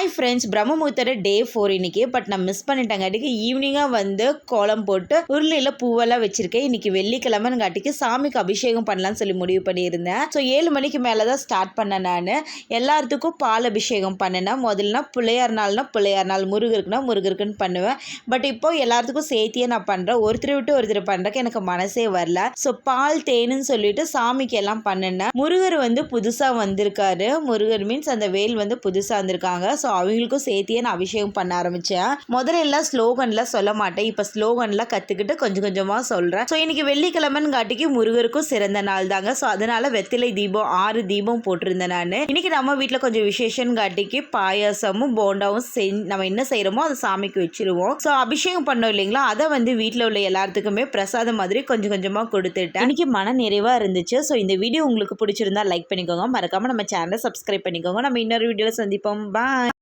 Hi friends, பிரம்மமுகூர்த்த டே 4 இன்னைக்கு. But நான் miss பண்ணிட்டேங்காட்டிக்கு ஈவினிங்காக வந்து கோலம் போட்டு உருளையில் பூவெல்லாம் வச்சிருக்கேன். இன்னைக்கு வெள்ளிக்கிழமைங்காட்டிக்கு சாமிக்கு அபிஷேகம் பண்ணலான்னு சொல்லி முடிவு பண்ணியிருந்தேன். ஸோ 7 மணிக்கு மேலே தான் ஸ்டார்ட் பண்ணேன். நான் எல்லாத்துக்கும் பால் அபிஷேகம் பண்ணினேன். முதல்ல பிள்ளையார் நாள், முருகருக்குன்னு பண்ணுவேன். பட் இப்போ எல்லாத்துக்கும் சேர்த்தியே நான் பண்ணுறேன். ஒருத்தர் விட்டு ஒருத்தர் பண்ணுறக்கு எனக்கு மனசே வரல. ஸோ பால் தேனுன்னு சொல்லிட்டு சாமிக்கு எல்லாம் பண்ணினேன். முருகர் வந்து புதுசாக வந்திருக்காரு. முருகர் மீன்ஸ் அந்த வேல் வந்து புதுசாக வந்திருக்காங்க. ஸோ அவங்களுக்கும் சேர்த்தியே நான் அபிஷேகம் பண்ண ஆரம்பித்தேன். முதல்ல எல்லாம் ஸ்லோகன்லாம் சொல்ல மாட்டேன். இப்போ ஸ்லோகன்லாம் கற்றுக்கிட்டு கொஞ்சம் கொஞ்சமாக சொல்கிறேன். ஸோ இன்னைக்கு வெள்ளிக்கிழமைன்னு காட்டிக்கு முருகருக்கும் சிறந்த நாள் தாங்க. ஸோ அதனால வெத்திலை தீபம் 6 தீபம் போட்டிருந்தேன். நான் இன்னைக்கு நம்ம வீட்டில் கொஞ்சம் விசேஷம் காட்டிக்கு பாயாசமும் போண்டாவும் நம்ம என்ன செய்கிறோமோ அதை சாமிக்கு வச்சிருவோம். ஸோ அபிஷேகம் பண்ணோம் இல்லைங்களா, அதை வந்து வீட்டில் உள்ள எல்லாத்துக்குமே பிரசாதம் மாதிரி கொஞ்சம் கொஞ்சமாக கொடுத்துட்டேன். இன்னைக்கு மன நிறைவாக இருந்துச்சு. ஸோ இந்த வீடியோ உங்களுக்கு பிடிச்சிருந்தா லைக் பண்ணிக்கோங்க. மறக்காமல் நம்ம சேனலை சப்ஸ்கிரைப் பண்ணிக்கோங்க. நம்ம இன்னொரு வீடியோவில் சந்திப்போம். பாய்.